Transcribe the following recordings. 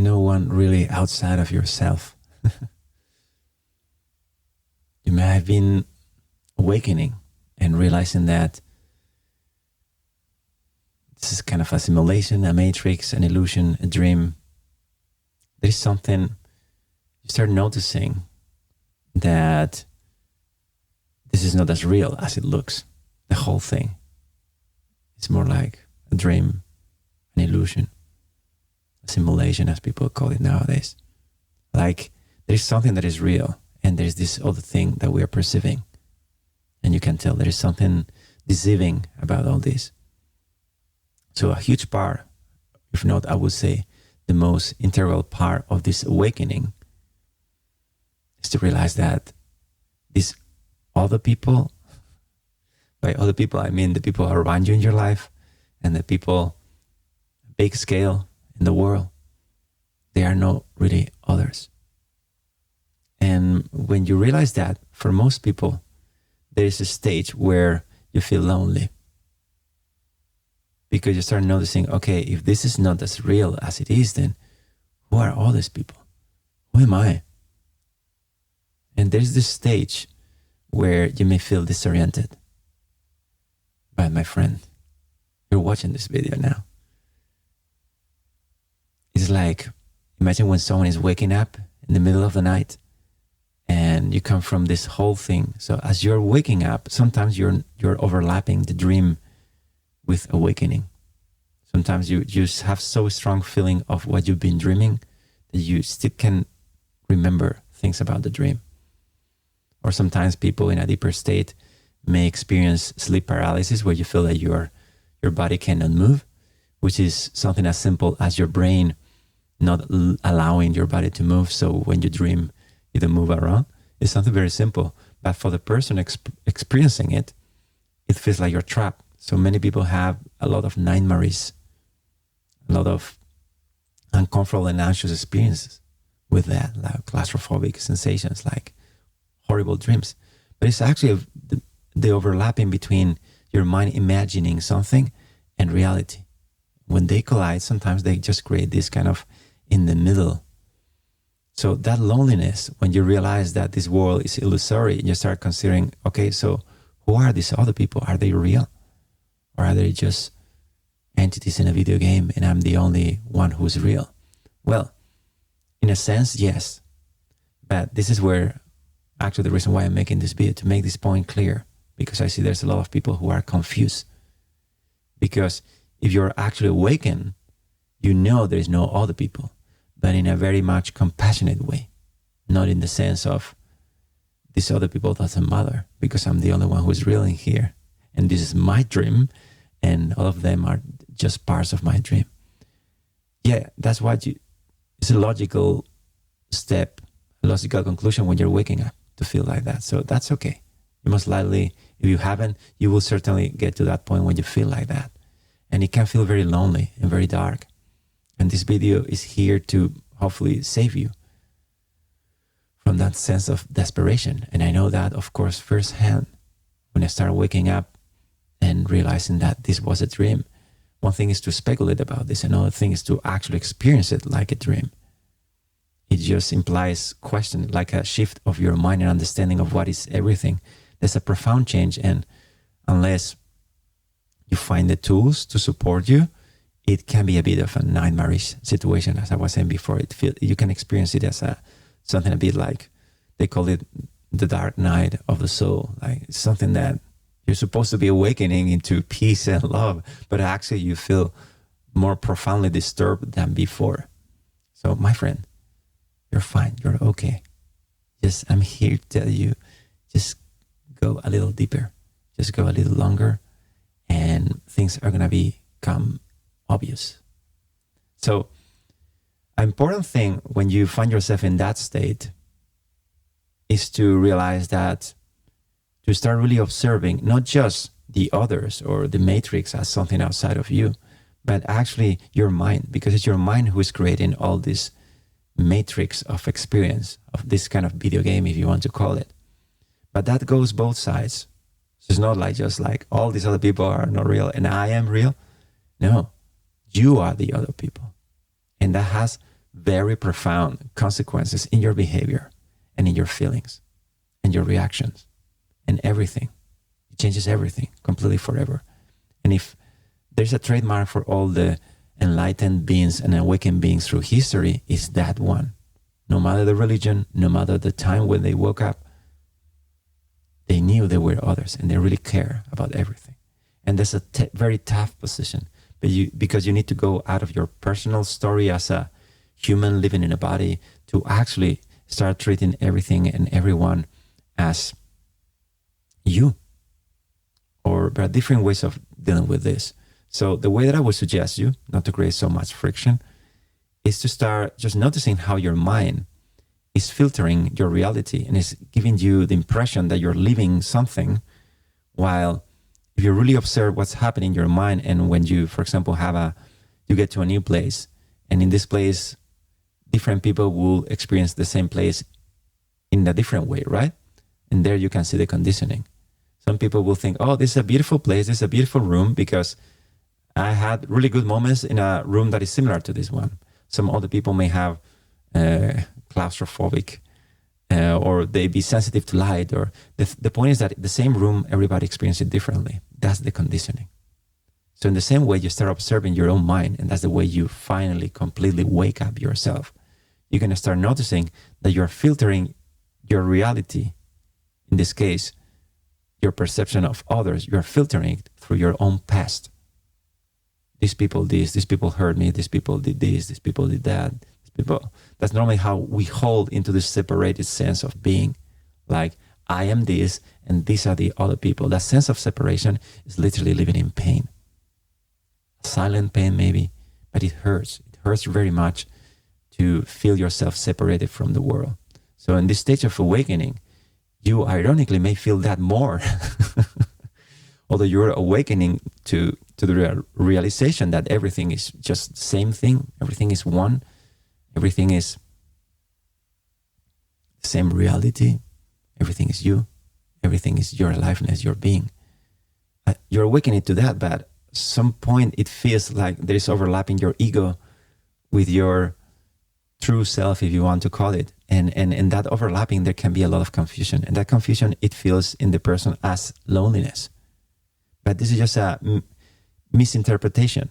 no one really outside of yourself. You may have been awakening and realizing that this is kind of a simulation, a matrix, an illusion, a dream. There's something you start noticing that this is not as real as it looks. The whole thing. It's more like a dream, an illusion, a simulation, as people call it nowadays. Like there's something that is real, and there's this other thing that we are perceiving. And you can tell there is something deceiving about all this. So a huge part, if not, I would say, the most integral part of this awakening is to realize that these other people, by other people, I mean the people around you in your life and the people big scale in the world, they are not really others. And when you realize that, for most people, there is a stage where you feel lonely. Because you start noticing, okay, if this is not as real as it is, then who are all these people? Who am I? And there's this stage where you may feel disoriented. But my friend, you're watching this video now. It's like, imagine when someone is waking up in the middle of the night and you come from this whole thing. So as you're waking up, sometimes you're overlapping the dream with awakening. Sometimes you just have so strong feeling of what you've been dreaming that you still can remember things about the dream. Or sometimes people in a deeper state may experience sleep paralysis, where you feel that your body cannot move, which is something as simple as your brain not allowing your body to move. So when you dream, you don't move around. It's something very simple. But for the person experiencing it, it feels like you're trapped. So many people have a lot of nightmares, a lot of uncomfortable and anxious experiences with that, like claustrophobic sensations, like horrible dreams. But it's actually the overlapping between your mind imagining something and reality. When they collide, sometimes they just create this kind of in the middle. So that loneliness, when you realize that this world is illusory, and you start considering, okay, so who are these other people? Are they real? Or are they just entities in a video game and I'm the only one who's real? Well, in a sense, yes. But this is where actually the reason why I'm making this video, to make this point clear, because I see there's a lot of people who are confused. Because if you're actually awakened, you know there is no other people, but in a very much compassionate way, not in the sense of these other people doesn't matter because I'm the only one who's real in here. And this is my dream, and all of them are just parts of my dream. Yeah, that's what it's a logical step, a logical conclusion when you're waking up to feel like that. So that's okay. You most likely, if you haven't, you will certainly get to that point when you feel like that. And it can feel very lonely and very dark. And this video is here to hopefully save you from that sense of desperation. And I know that, of course, firsthand, when I started waking up and realizing that this was a dream. One thing is to speculate about this. Another thing is to actually experience it like a dream. It just implies question, like a shift of your mind and understanding of what is everything. There's a profound change, and unless you find the tools to support you, it can be a bit of a nightmarish situation. As I was saying before, you can experience it as something a bit like, they call it the dark night of the soul. Like it's something that you're supposed to be awakening into peace and love, but actually you feel more profoundly disturbed than before. So my friend, you're fine. You're okay. I'm here to tell you, just go a little deeper, just go a little longer, and things are going to become obvious. So an important thing when you find yourself in that state is to realize that, to start really observing not just the others or the matrix as something outside of you, but actually your mind, because it's your mind who is creating all this matrix of experience, of this kind of video game, if you want to call it. But that goes both sides. So it's not like just like all these other people are not real and I am real. No, you are the other people. And that has very profound consequences in your behavior and in your feelings and your reactions and everything. It changes everything completely forever. And if there's a trademark for all the enlightened beings and awakened beings through history, is that one. No matter the religion, no matter the time when they woke up, they knew there were others and they really care about everything. And that's a very tough position, but because you need to go out of your personal story as a human living in a body to actually start treating everything and everyone as you. Or there are different ways of dealing with this. So the way that I would suggest you, not to create so much friction, is to start just noticing how your mind is filtering your reality and is giving you the impression that you're living something, while if you really observe what's happening in your mind, and when you, for example, you get to a new place, and in this place, different people will experience the same place in a different way, right? And there you can see the conditioning. Some people will think, oh, this is a beautiful place, this is a beautiful room, because I had really good moments in a room that is similar to this one. Some other people may have claustrophobic, or they be sensitive to light, or the point is that the same room, everybody experiences it differently. That's the conditioning. So in the same way, you start observing your own mind, and that's the way you finally completely wake up yourself. You're going to start noticing that you're filtering your reality. In this case, your perception of others, you're filtering it through your own past. These people these people hurt me, these people did this, these people did that. That's normally how we hold into this separated sense of being. Like, I am this, and these are the other people. That sense of separation is literally living in pain. Silent pain maybe, but it hurts. It hurts very much to feel yourself separated from the world. So in this stage of awakening, you ironically may feel that more. Although you're awakening to the realization that everything is just the same thing. Everything is one. Everything is the same reality. Everything is you. Everything is your aliveness, your being. You're awakening to that, but at some point it feels like there is overlapping your ego with your true self, if you want to call it. And that overlapping, there can be a lot of confusion. And that confusion, it feels in the person as loneliness. But this is just a misinterpretation,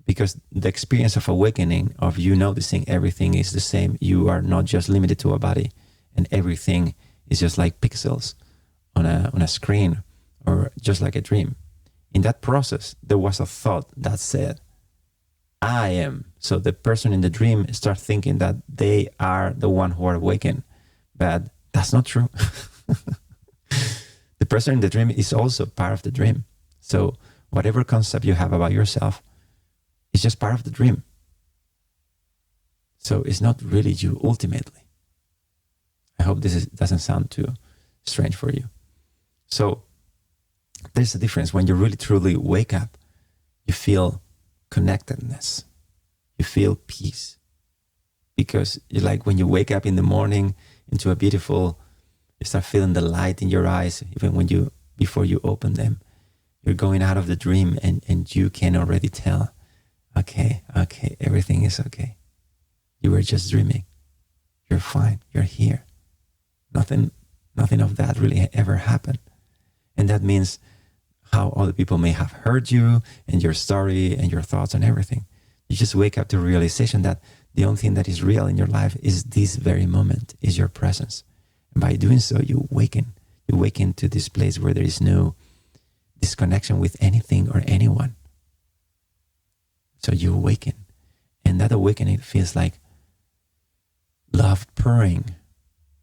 because the experience of awakening, of you noticing everything is the same. You are not just limited to a body, and everything is just like pixels on a screen, or just like a dream. In that process, there was a thought that said, I am. So the person in the dream starts thinking that they are the one who are awakened, but that's not true. The person in the dream is also part of the dream. So whatever concept you have about yourself is just part of the dream. So it's not really you ultimately. I hope this doesn't sound too strange for you. So there's a difference. When you really truly wake up, you feel connectedness. You feel peace. Because you, like, when you wake up in the morning into a beautiful, you start feeling the light in your eyes, even before you open them. You're going out of the dream, and you can already tell, okay, everything is okay. You were just dreaming. You're fine. You're here. Nothing of that really ever happened. And that means how other people may have heard you and your story and your thoughts and everything. You just wake up to the realization that the only thing that is real in your life is this very moment, is your presence. And by doing so, you awaken. You awaken to this place where there is no disconnection with anything or anyone. So you awaken. And that awakening feels like love pouring.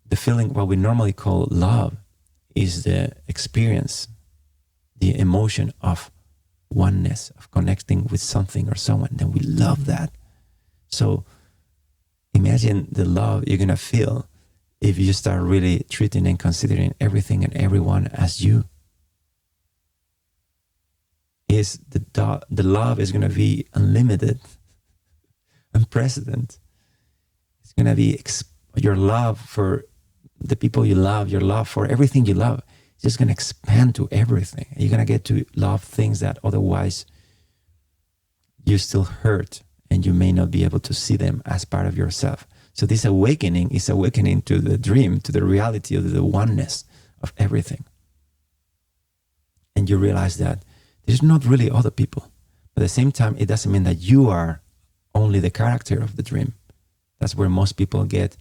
The feeling, what we normally call love, is the experience, the emotion of oneness, of connecting with something or someone. Then we love that. So imagine the love you're going to feel if you start really treating and considering everything and everyone as you. Is the love is going to be unlimited, unprecedented. It's going to be your love for the people you love, your love for everything you love. It's just going to expand to everything. You're going to get to love things that otherwise you still hurt and you may not be able to see them as part of yourself. So this awakening is awakening to the dream, to the reality of the oneness of everything. And you realize that there's not really other people. But at the same time, it doesn't mean that you are only the character of the dream. That's where most people get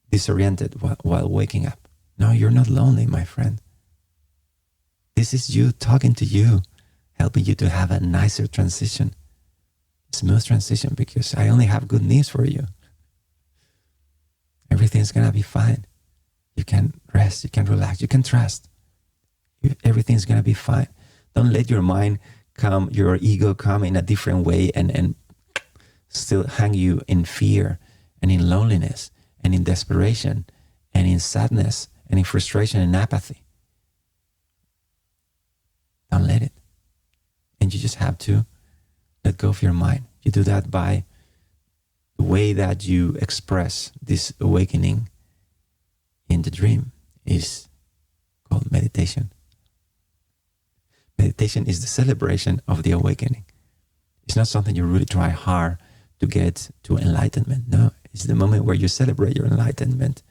disoriented while waking up. No, you're not lonely, my friend. This is you talking to you, helping you to have a nicer transition, smooth transition, because I only have good news for you. Everything's going to be fine. You can rest, you can relax, you can trust. Everything's going to be fine. Don't let your mind come, your ego come in a different way and still hang you in fear and in loneliness and in desperation and in sadness and in frustration and apathy. Don't let it. And you just have to let go of your mind. You do that by the way that you express this awakening in the dream is called meditation. Meditation is the celebration of the awakening. It's not something you really try hard to get to enlightenment. No, it's the moment where you celebrate your enlightenment.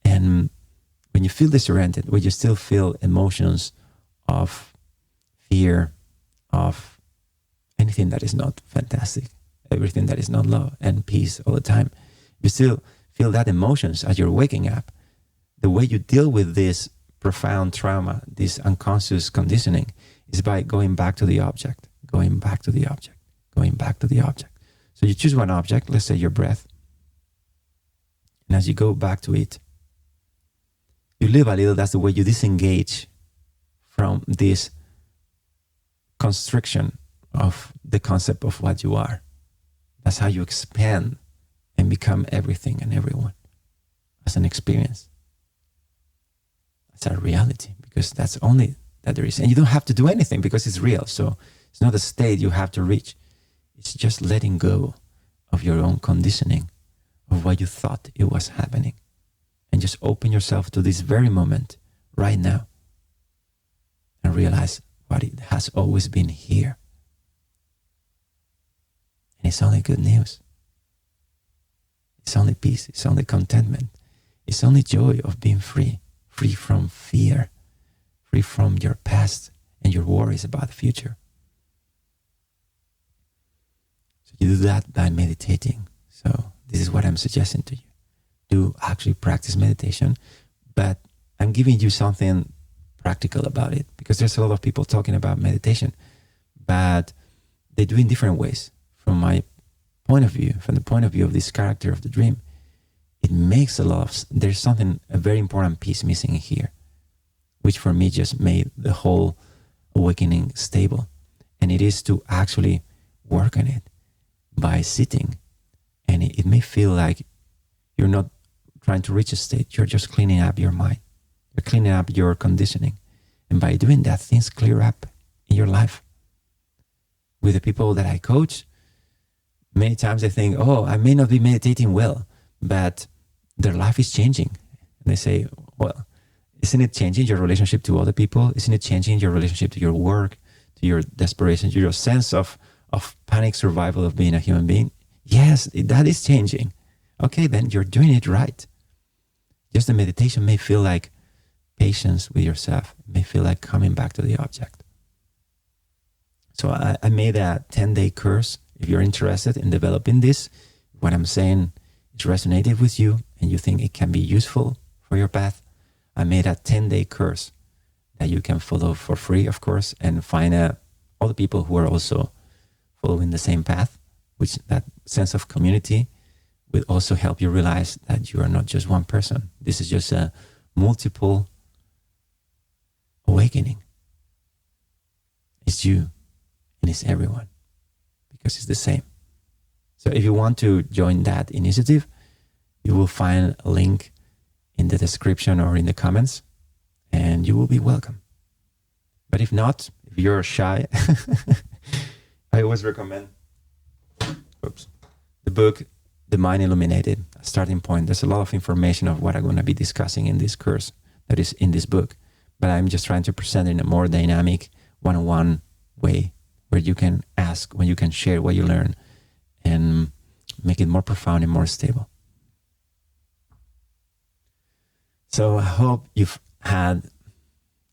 And when you feel disoriented, when you still feel emotions of fear, of anything that is not fantastic, everything that is not love and peace all the time, you still feel that emotions as you're waking up. The way you deal with this profound trauma, this unconscious conditioning, is by going back to the object, going back to the object, going back to the object. So you choose one object, let's say your breath, and as you go back to it, you live a little. That's the way you disengage from this constriction of the concept of what you are. That's how you expand and become everything and everyone as an experience. That's our reality, because that's only that there is. And you don't have to do anything because it's real. So it's not a state you have to reach. It's just letting go of your own conditioning, of what you thought it was happening. And just open yourself to this very moment right now and realize what it has always been here. And it's only good news. It's only peace. It's only contentment. It's only joy of being free, free from fear, free from your past and your worries about the future. So you do that by meditating. So this is what I'm suggesting to you. Do actually practice meditation, but I'm giving you something practical about it, because there's a lot of people talking about meditation, but they do it in different ways. From my point of view, from the point of view of this character of the dream, it makes there's something, a very important piece missing here, which for me just made the whole awakening stable. And it is to actually work on it by sitting. And it may feel like you're not trying to reach a state, you're just cleaning up your mind. You're cleaning up your conditioning. And by doing that, things clear up in your life. With the people that I coach, many times they think, oh, I may not be meditating well, but their life is changing. And they say, well, isn't it changing your relationship to other people? Isn't it changing your relationship to your work, to your desperation, to your sense of panic survival of being a human being? Yes, that is changing. Okay, then you're doing it right. Just the meditation may feel like patience with yourself. It may feel like coming back to the object. So I made a 10-day course. If you're interested in developing this, what I'm saying is resonated with you and you think it can be useful for your path, I made a 10-day course that you can follow for free, of course, and find other people who are also following the same path, which that sense of community will also help you realize that you are not just one person. This is just a multiple awakening. It's you and it's everyone, because it's the same. So if you want to join that initiative, you will find a link in the description or in the comments, and you will be welcome. But if not, if you're shy, I always recommend the book, The Mind Illuminated, a starting point. There's a lot of information of what I'm going to be discussing in this course that is in this book, but I'm just trying to present it in a more dynamic, one-on-one way where you can ask, when you can share what you learn, and make it more profound and more stable. So I hope you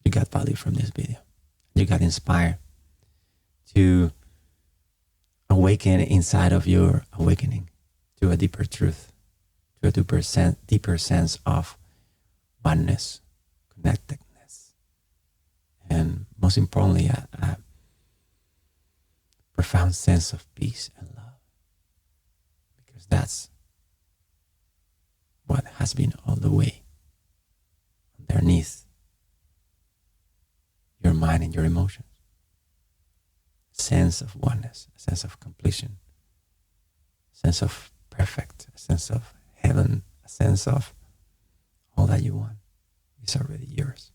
got value from this video. You got inspired to awaken inside of your awakening to a deeper truth, to a deeper sense of oneness, connectedness, and most importantly, a profound sense of peace and love. Because that's what has been all the way underneath your mind and your emotions. A sense of oneness, a sense of completion, a sense of perfect, a sense of heaven, a sense of all that you want is already yours.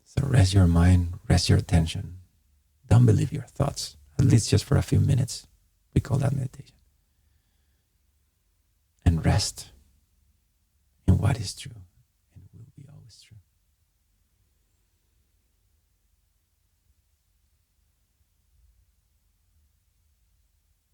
So rest your mind, rest your attention. Don't believe your thoughts, at least just for a few minutes. We call that meditation. And rest in what is true and will be always true.